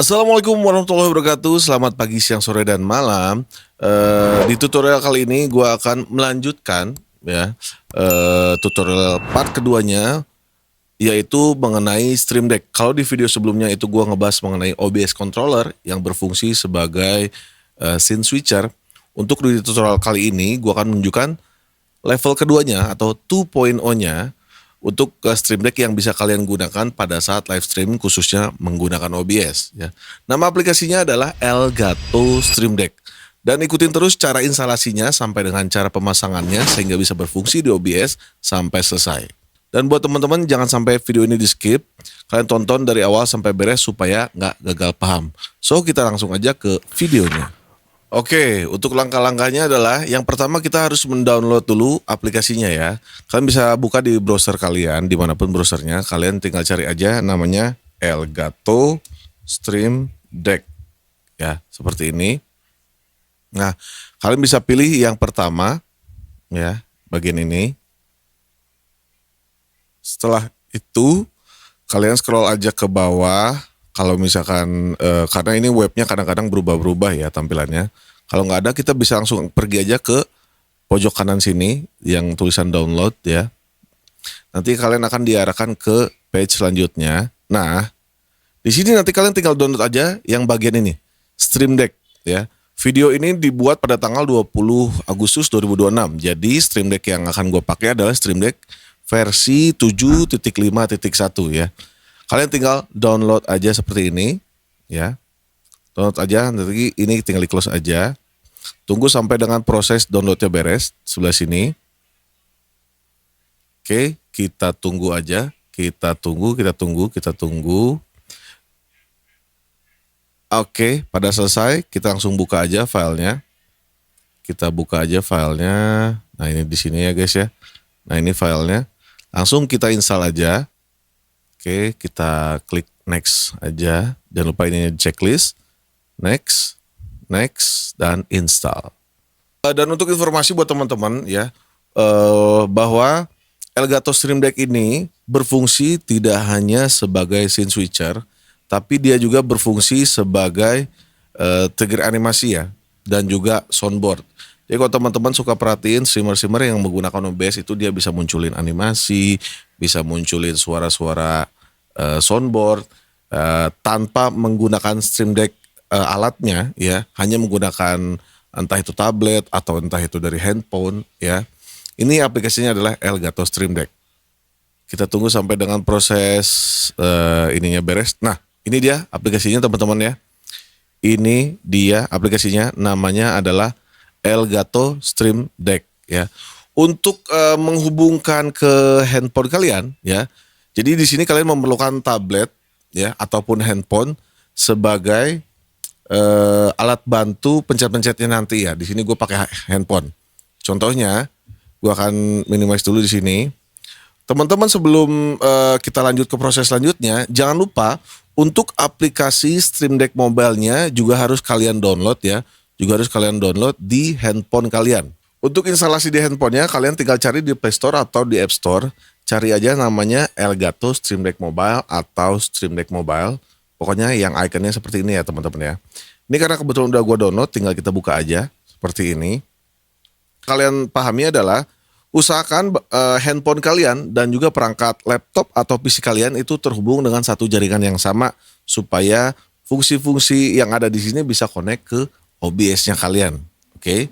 Assalamualaikum warahmatullahi wabarakatuh. Selamat pagi, siang, sore, dan malam. Di tutorial kali ini gue akan melanjutkan ya tutorial part keduanya, yaitu mengenai Stream Deck. Kalau di video sebelumnya itu gue ngebahas mengenai OBS controller yang berfungsi sebagai scene switcher. Untuk di tutorial kali ini gue akan menunjukkan level keduanya atau 2.0-nya untuk Stream Deck yang bisa kalian gunakan pada saat live stream, khususnya menggunakan OBS ya. Nama aplikasinya adalah Elgato Stream Deck. Dan ikutin terus cara instalasinya sampai dengan cara pemasangannya sehingga bisa berfungsi di OBS sampai selesai. Dan buat teman-teman jangan sampai video ini di skip, kalian tonton dari awal sampai beres supaya nggak gagal paham. So kita langsung aja ke videonya. Oke, untuk langkah-langkahnya adalah yang pertama kita harus mendownload dulu aplikasinya ya. Kalian bisa buka di browser kalian, dimanapun browsernya. Kalian tinggal cari aja namanya Elgato Stream Deck. Ya, seperti ini. Nah, kalian bisa pilih yang pertama, ya, bagian ini. Setelah itu, kalian scroll aja ke bawah. Kalau misalkan, karena ini webnya kadang-kadang berubah-berubah ya tampilannya. Kalau nggak ada, kita bisa langsung pergi aja ke pojok kanan sini yang tulisan download ya. Nanti kalian akan diarahkan ke page selanjutnya. Nah, di sini nanti kalian tinggal download aja yang bagian ini, Stream Deck ya. Video ini dibuat pada tanggal 20 Agustus 2026. Jadi Stream Deck yang akan gue pakai adalah Stream Deck versi 7.5.1 ya. Kalian tinggal download aja seperti ini ya. Download aja, nanti ini tinggal di close aja. Tunggu sampai dengan proses downloadnya beres sebelah sini. Oke, kita tunggu aja. Kita tunggu. Oke, pada selesai kita langsung buka aja filenya. Kita buka aja filenya. Nah, ini di sini ya guys ya. Nah, ini filenya. Langsung kita install aja. Oke, kita klik next aja. Jangan lupa ini checklist. Next, dan install. Dan untuk informasi buat teman-teman ya, bahwa Elgato Stream Deck ini berfungsi tidak hanya sebagai scene switcher, tapi dia juga berfungsi sebagai trigger animasi ya, dan juga soundboard. Jadi kalau teman-teman suka perhatiin streamer-streamer yang menggunakan OBS itu dia bisa munculin animasi, bisa munculin suara-suara soundboard tanpa menggunakan Stream Deck alatnya ya, hanya menggunakan entah itu tablet atau entah itu dari handphone ya. Ini aplikasinya adalah Elgato Stream Deck. Kita tunggu sampai dengan proses ininya beres. Nah, ini dia aplikasinya teman-teman ya. Ini dia aplikasinya, namanya adalah Elgato Stream Deck ya. Untuk menghubungkan ke handphone kalian ya. Jadi di sini kalian memerlukan tablet ya ataupun handphone sebagai alat bantu pencet-pencetnya nanti ya. Di sini gue pakai handphone. Contohnya, gue akan minimize dulu di sini. Teman-teman sebelum kita lanjut ke proses selanjutnya, jangan lupa untuk aplikasi Stream Deck Mobile-nya juga harus kalian download ya. Juga harus kalian download di handphone kalian. Untuk instalasi di handphonenya, kalian tinggal cari di Play Store atau di App Store. Cari aja namanya Elgato Stream Deck Mobile atau Stream Deck Mobile. Pokoknya yang ikonnya seperti ini ya teman-teman ya. Ini karena kebetulan udah gue download, tinggal kita buka aja seperti ini. Kalian pahami adalah usahakan handphone kalian dan juga perangkat laptop atau PC kalian itu terhubung dengan satu jaringan yang sama supaya fungsi-fungsi yang ada di sini bisa connect ke OBS-nya kalian. Oke.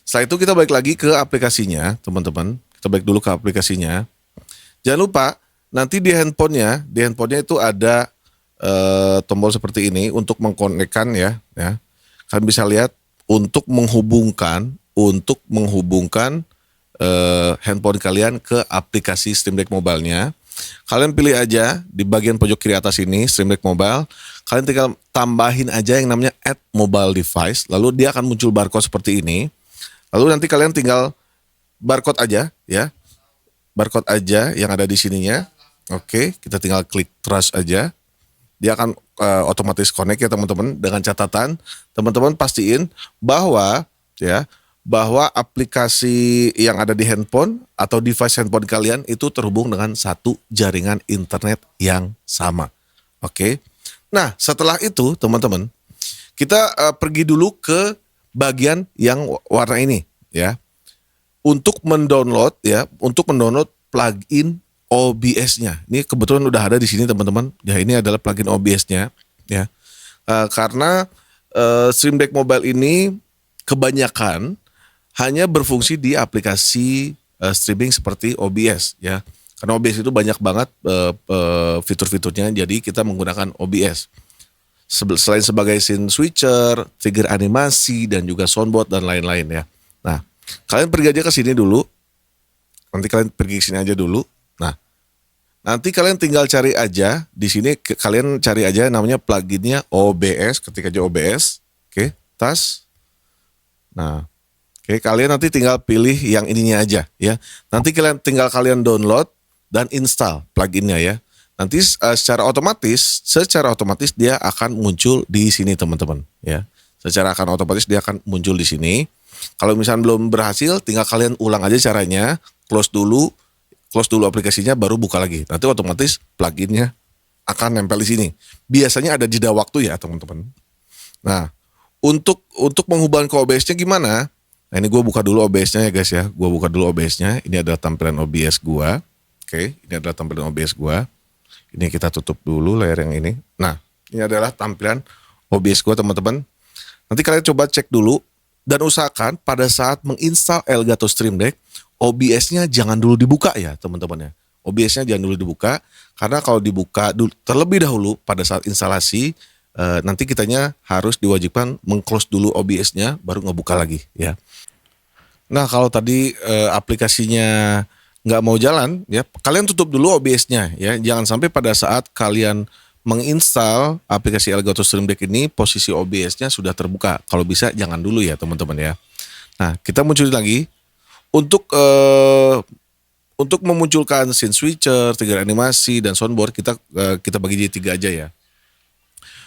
Setelah itu kita balik lagi ke aplikasinya, teman-teman. Kita balik dulu ke aplikasinya. Jangan lupa nanti di handphonenya itu ada tombol seperti ini untuk mengkonekkan ya. Kalian bisa lihat untuk menghubungkan handphone kalian ke aplikasi Stream Deck Mobile-nya. Kalian pilih aja di bagian pojok kiri atas ini Stream Deck Mobile. Kalian tinggal tambahin aja yang namanya Add Mobile Device. Lalu dia akan muncul barcode seperti ini. Lalu nanti kalian tinggal barcode aja ya. Barcode aja yang ada di sininya. Oke, kita tinggal klik trust aja. Dia akan otomatis connect ya teman-teman. Dengan catatan teman-teman pastiin bahwa aplikasi yang ada di handphone atau device handphone kalian itu terhubung dengan satu jaringan internet yang sama. Oke. Nah, setelah itu teman-teman, kita pergi dulu ke bagian yang warna ini ya. Untuk mendownload plugin OBS-nya. Ini kebetulan udah ada di sini teman-teman. Ya, ini adalah plugin OBS-nya ya. Karena Stream Deck Mobile ini kebanyakan hanya berfungsi di aplikasi streaming seperti OBS ya. Karena OBS itu banyak banget fitur-fiturnya, jadi kita menggunakan OBS. Selain sebagai scene switcher, trigger animasi, dan juga soundboard dan lain-lain ya. Nah, kalian pergi aja ke sini dulu. Nanti kalian pergi ke sini aja dulu. Nah, nanti kalian tinggal cari aja di sini. Kalian cari aja namanya pluginnya OBS. Ketik aja OBS. Oke, tas. Nah, oke, kalian nanti tinggal pilih yang ininya aja ya. Nanti tinggal kalian download dan install pluginnya ya. Nanti secara otomatis dia akan muncul di sini teman-teman ya. Secara otomatis dia akan muncul di sini. Kalau misalnya belum berhasil, tinggal kalian ulang aja caranya, close dulu aplikasinya, baru buka lagi. Nanti otomatis pluginnya akan nempel di sini. Biasanya ada jeda waktu ya teman-teman. Nah, untuk menghubungkan ke OBS-nya gimana? Nah, ini gue buka dulu OBS-nya ya guys ya. Gue buka dulu OBS-nya. Ini adalah tampilan OBS gue. Oke, ini adalah tampilan OBS gue. Ini kita tutup dulu layar yang ini. Nah, ini adalah tampilan OBS gue teman-teman. Nanti kalian coba cek dulu dan usahakan pada saat menginstal Elgato Stream Deck, OBS-nya jangan dulu dibuka ya teman-teman ya. OBS-nya jangan dulu dibuka, karena kalau dibuka terlebih dahulu pada saat instalasi, nanti kitanya harus diwajibkan meng-close dulu OBS-nya baru ngebuka lagi ya. Nah, kalau tadi aplikasinya nggak mau jalan ya, kalian tutup dulu OBS-nya ya. Jangan sampai pada saat kalian menginstal aplikasi Elgato Stream Deck ini posisi OBS-nya sudah terbuka. Kalau bisa jangan dulu ya teman-teman ya. Nah, kita muncul lagi untuk memunculkan scene switcher, trigger animasi, dan soundboard. Kita bagi jadi 3 aja ya.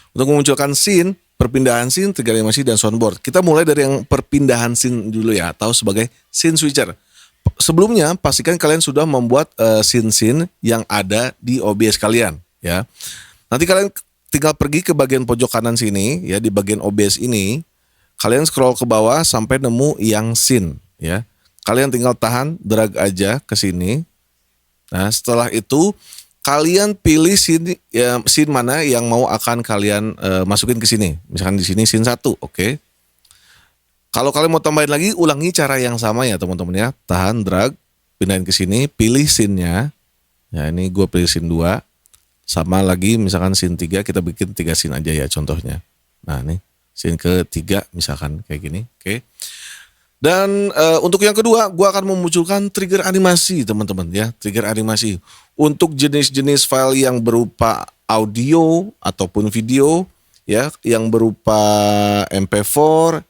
Untuk memunculkan scene, perpindahan scene, trigger animasi, dan soundboard, kita mulai dari yang perpindahan scene dulu ya, atau sebagai scene switcher. Sebelumnya pastikan kalian sudah membuat scene-scene yang ada di OBS kalian ya. Nanti kalian tinggal pergi ke bagian pojok kanan sini ya, di bagian OBS ini. Kalian scroll ke bawah sampai nemu yang scene ya. Kalian tinggal tahan, drag aja ke sini. Nah, setelah itu kalian pilih scene mana yang mau akan kalian masukin ke sini. Misalkan di sini scene 1, oke. Kalau kalian mau tambahin lagi, ulangi cara yang sama ya teman-teman ya. Tahan, drag, pindahin ke sini, pilih scene-nya. Ya, ini gue pilih scene 2. Sama lagi misalkan scene 3, kita bikin 3 scene aja ya contohnya. Nah, nih scene ke-3 misalkan kayak gini, oke. Dan untuk yang kedua, gue akan memunculkan trigger animasi teman-teman ya. Trigger animasi untuk jenis-jenis file yang berupa audio ataupun video ya, yang berupa MP4,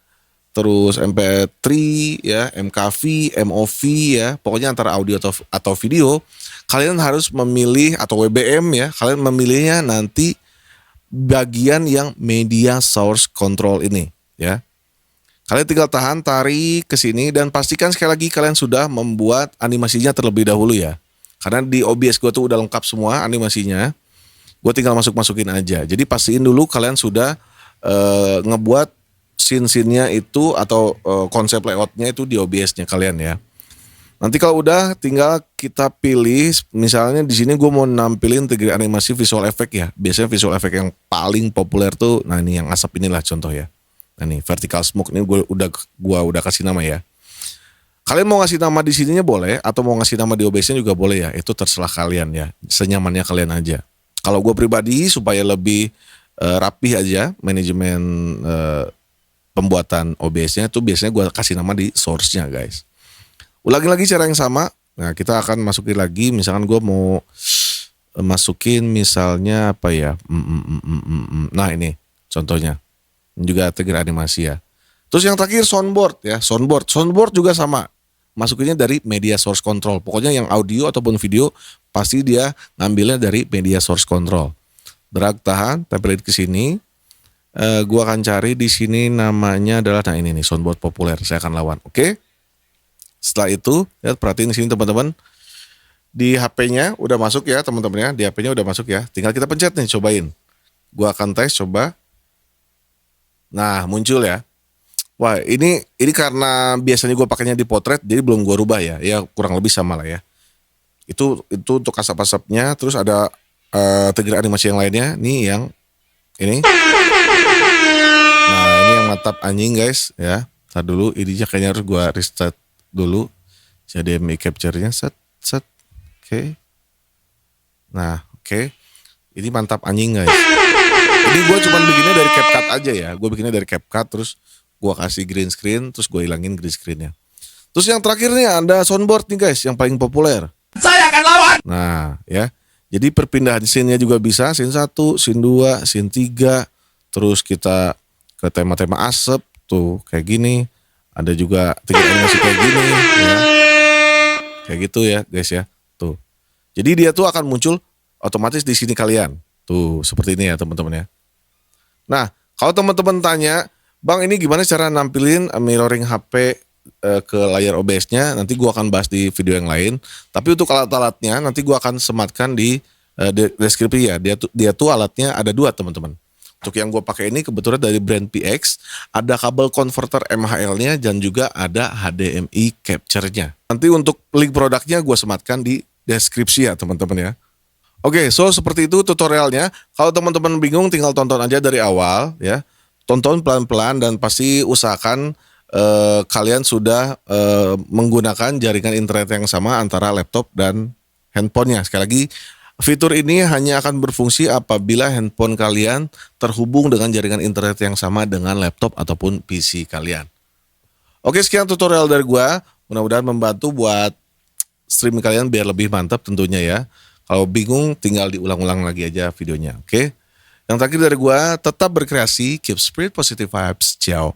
terus MP3 ya, MKV, MOV ya, pokoknya antara audio atau video. Kalian harus memilih, atau WBM ya, kalian memilihnya nanti bagian yang media source control ini ya. Kalian tinggal tahan, tarik ke sini, dan pastikan sekali lagi kalian sudah membuat animasinya terlebih dahulu ya. Karena di OBS gue tuh udah lengkap semua animasinya. Gue tinggal masukin aja. Jadi pastiin dulu kalian sudah ngebuat scene-nya itu atau konsep layoutnya itu di OBS-nya kalian ya. Nanti kalau udah tinggal kita pilih, misalnya di sini gue mau nampilin trigger animasi visual effect ya. Biasanya visual effect yang paling populer tuh, nah ini yang asap inilah contoh ya. Nah ini vertical smoke, ini gue udah kasih nama ya. Kalian mau ngasih nama di sininya boleh, atau mau ngasih nama di OBS-nya juga boleh ya. Itu terserah kalian ya, senyamannya kalian aja. Kalau gue pribadi supaya lebih rapih aja manajemen pembuatan OBS-nya itu biasanya gue kasih nama di source-nya guys. Ulangi lagi cara yang sama. Nah, kita akan masukin lagi, misalkan gue mau masukin misalnya apa ya. Nah, ini contohnya. Ini juga trigger animasi ya. Terus yang terakhir soundboard ya, soundboard juga sama. Masukinnya dari media source control. Pokoknya yang audio ataupun video pasti dia ngambilnya dari media source control. Drag, tahan, tempelin ke sini. Gua akan cari di sini namanya adalah, nah ini nih soundboard populer, saya akan lawan. Oke. Setelah itu, lihat, perhatiin di sini teman-teman. Di HP-nya udah masuk ya teman-teman ya, di HP-nya udah masuk ya. Tinggal kita pencet nih, cobain. Gua akan tes coba. Nah, muncul ya. Wah, ini karena biasanya gue pakainya di potret, jadi belum gue rubah ya. Ya kurang lebih sama lah ya. Itu untuk asap-asapnya, terus ada trigger animasi yang lainnya. Nih yang ini. Nah, ini yang mantap anjing guys ya. Ntar dulu, ininya kayaknya harus gue restart dulu. HDMI capture-nya set. Oke. Nah, oke. Ini mantap anjing guys. Jadi gue cuma bikinnya dari CapCut aja ya. Gue bikinnya dari CapCut, terus gue kasih green screen, terus gue hilangin green screennya. Terus yang terakhir nih ada soundboard nih guys, yang paling populer. Saya akan lawan. Nah ya, jadi perpindahan scene-nya juga bisa, scene 1, scene 2, scene 3. Terus kita ke tema-tema asap, tuh kayak gini. Ada juga trigger animasi kayak gini ya. Kayak gitu ya guys ya, tuh. Jadi dia tuh akan muncul otomatis di sini kalian. Tuh seperti ini ya teman-teman ya. Nah kalau teman-teman tanya, Bang ini gimana cara nampilin mirroring HP ke layar OBS-nya, nanti gua akan bahas di video yang lain. Tapi untuk alat-alatnya nanti gua akan sematkan di deskripsi ya. Dia tuh alatnya ada 2 teman-teman. Untuk yang gua pakai ini kebetulan dari brand PX, ada kabel converter MHL-nya dan juga ada HDMI capture-nya. Nanti untuk link produknya gua sematkan di deskripsi ya teman-teman ya. Oke, so seperti itu tutorialnya. Kalau teman-teman bingung tinggal tonton aja dari awal ya. Tonton pelan-pelan dan pasti usahakan kalian sudah menggunakan jaringan internet yang sama antara laptop dan handphonenya. Sekali lagi, fitur ini hanya akan berfungsi apabila handphone kalian terhubung dengan jaringan internet yang sama dengan laptop ataupun PC kalian. Oke, sekian tutorial dari gua. Mudah-mudahan membantu buat streaming kalian biar lebih mantap tentunya ya. Kalau bingung tinggal diulang-ulang lagi aja videonya, oke? Yang terakhir dari gua, tetap berkreasi, keep spirit positive vibes, ciao.